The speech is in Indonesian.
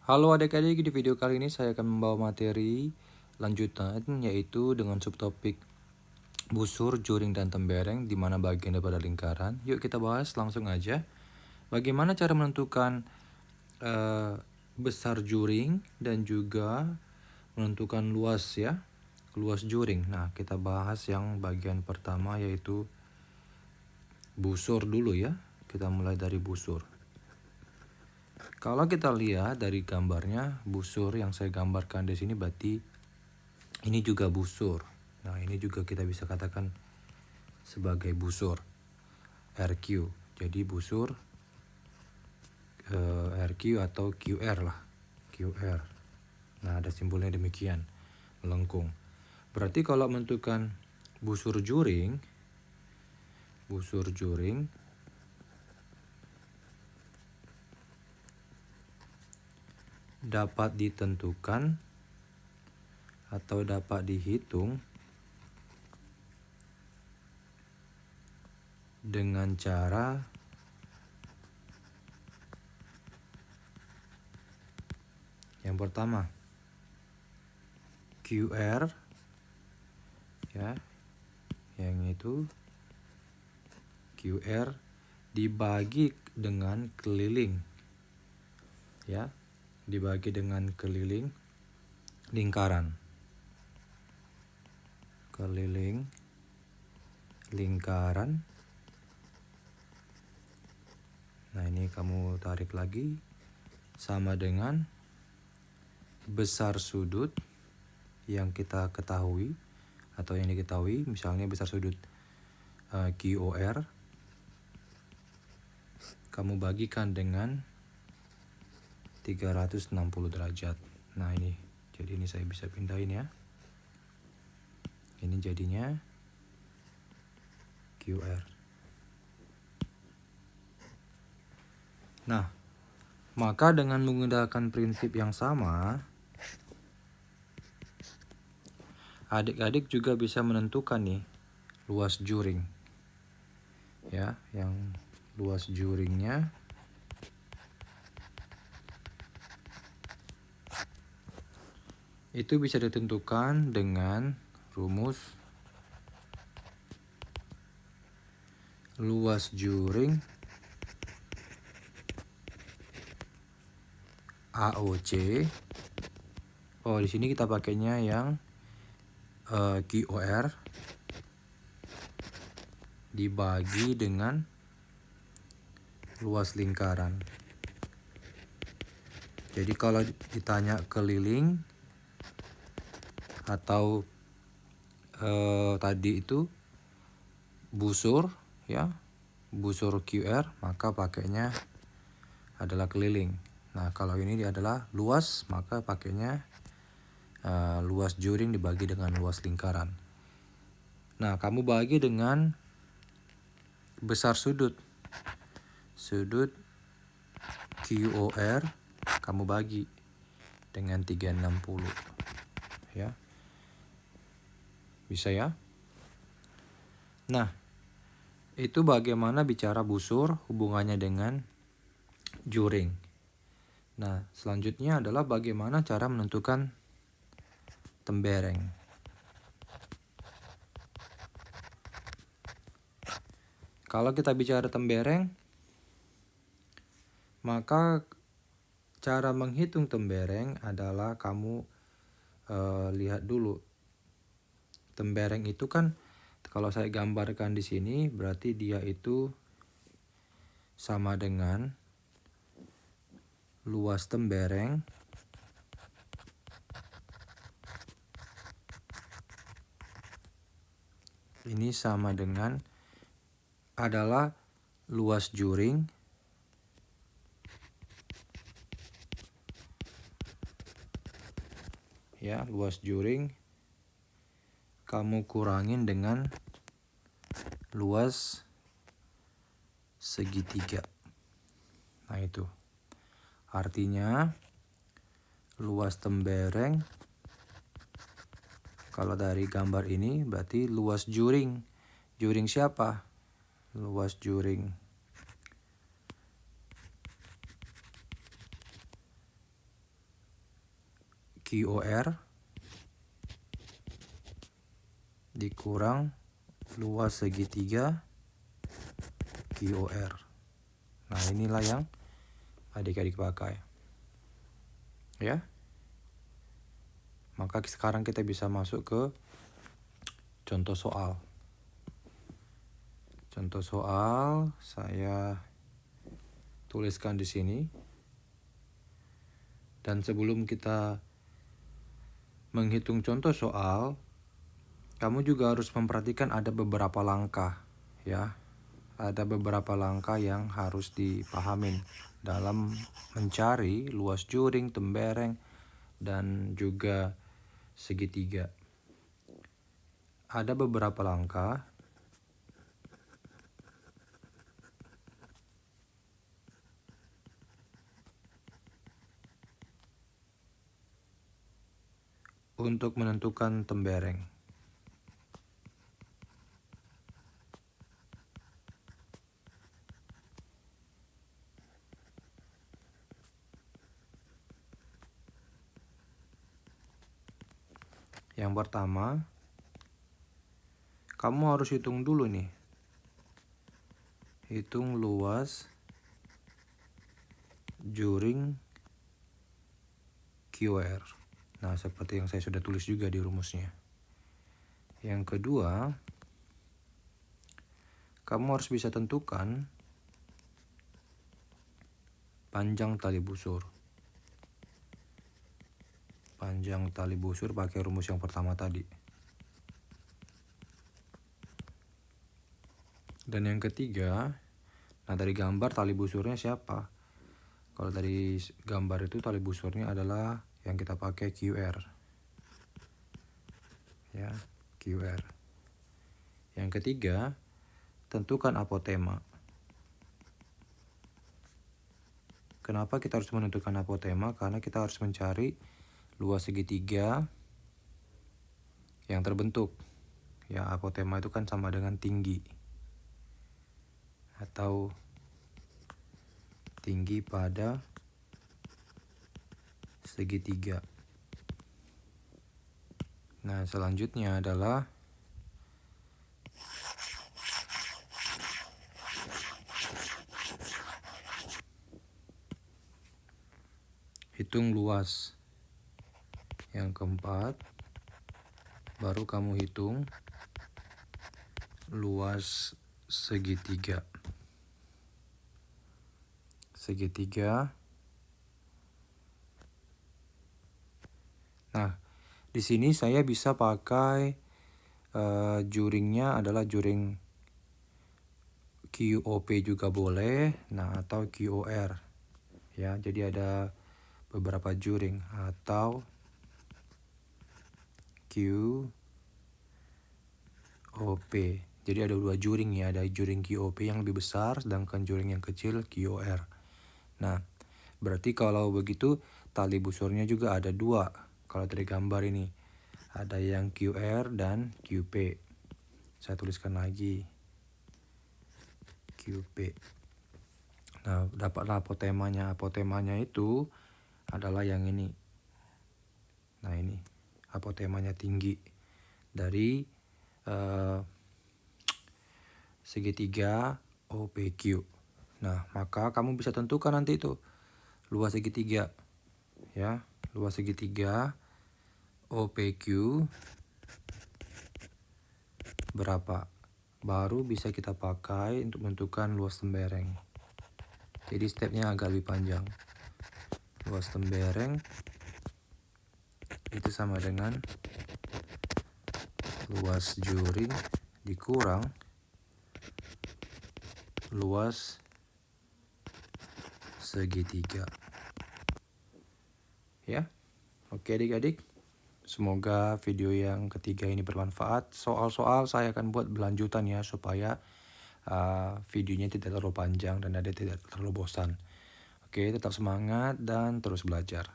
Halo adik-adik, di video kali ini saya akan membawa materi lanjutan yaitu dengan subtopik busur, juring, dan tembereng di mana bagian daripada lingkaran. Yuk kita bahas langsung aja. Bagaimana cara menentukan besar juring dan juga menentukan luas juring. Nah, kita bahas yang bagian pertama yaitu busur dulu ya. Kita mulai dari busur. Kalau kita lihat dari gambarnya, busur yang saya gambarkan di sini berarti ini juga busur. Nah, ini juga kita bisa katakan sebagai busur RQ. Jadi busur RQ atau QR lah. QR. Nah, ada simbolnya demikian, melengkung. Berarti kalau menentukan busur juring dapat ditentukan atau dapat dihitung dengan cara yang pertama QR ya, yang itu QR dibagi dengan keliling ya, dibagi dengan keliling lingkaran, lingkaran. Nah, ini kamu tarik lagi sama dengan besar sudut yang kita ketahui atau yang diketahui, misalnya besar sudut QOR kamu bagikan dengan 360 derajat. Nah, ini jadi ini saya bisa pindahin ya. Ini jadinya QR. Nah, maka dengan menggunakan prinsip yang sama, adik-adik juga bisa menentukan nih luas juring. Ya, yang luas juringnya itu bisa ditentukan dengan rumus luas juring AOC. Oh, di sini kita pakainya yang QOR dibagi dengan luas lingkaran. Jadi kalau ditanya keliling atau tadi itu busur ya, busur QR, maka pakainya adalah keliling. Nah, kalau ini adalah luas, maka pakainya luas juring dibagi dengan luas lingkaran. Nah, kamu bagi dengan besar sudut QOR kamu bagi dengan 360 ya. Bisa ya? Nah, itu bagaimana bicara busur hubungannya dengan juring. Nah, selanjutnya adalah bagaimana cara menentukan tembereng. Kalau kita bicara tembereng, maka cara menghitung tembereng adalah kamu lihat dulu. Tembereng itu kan kalau saya gambarkan di sini berarti dia itu sama dengan luas tembereng ini sama dengan adalah luas juring ya, luas juring kamu kurangin dengan luas segitiga. Nah, itu artinya luas tembereng kalau dari gambar ini berarti luas juring. Juring siapa? Luas juring QOR dikurang luas segitiga QOR. Nah, inilah yang adik-adik pakai. Ya. Maka sekarang kita bisa masuk ke contoh soal. Contoh soal saya tuliskan di sini. Dan sebelum kita menghitung contoh soal, kamu juga harus memperhatikan ada beberapa langkah, ya. Ada beberapa langkah yang harus dipahamin dalam mencari luas juring, tembereng, dan juga segitiga. Ada beberapa langkah untuk menentukan tembereng. Yang pertama, kamu harus hitung dulu nih. Hitung luas juring QOR. Nah, seperti yang saya sudah tulis juga di rumusnya. Yang kedua, kamu harus bisa tentukan panjang tali busur. Panjang tali busur pakai rumus yang pertama tadi. Dan yang ketiga, nah dari gambar tali busurnya siapa? Kalau dari gambar itu tali busurnya adalah yang kita pakai QR. Ya, QR. Yang ketiga, tentukan apotema. Kenapa kita harus menentukan apotema? Karena kita harus mencari luas segitiga yang terbentuk. Ya, apotema itu kan sama dengan tinggi atau tinggi pada segitiga. Nah, selanjutnya adalah hitung luas. Yang keempat, baru kamu hitung luas segitiga. Segitiga. Nah, di sini saya bisa pakai juringnya adalah juring QOP juga boleh, nah atau QOR. Ya, jadi ada beberapa juring atau QOP. Jadi ada dua juring ya, ada juring QOP yang lebih besar sedangkan juring yang kecil QOR. Nah, berarti kalau begitu tali busurnya juga ada dua. Kalau dari gambar ini ada yang QR dan QP. Saya tuliskan lagi QP. Nah, dapatlah apotemanya. Apotemanya itu adalah yang ini. Nah, ini apotemanya tinggi dari segitiga OPQ. Nah, maka kamu bisa tentukan nanti itu luas segitiga. Ya, luas segitiga OPQ berapa? Baru bisa kita pakai untuk menentukan luas tembereng. Jadi stepnya agak lebih panjang. Luas tembereng itu sama dengan luas juring dikurang luas segitiga. Ya, oke adik-adik. Semoga video yang ketiga ini bermanfaat. Soal-soal saya akan buat berlanjutan ya, supaya videonya tidak terlalu panjang dan ada tidak terlalu bosan. Oke, tetap semangat dan terus belajar.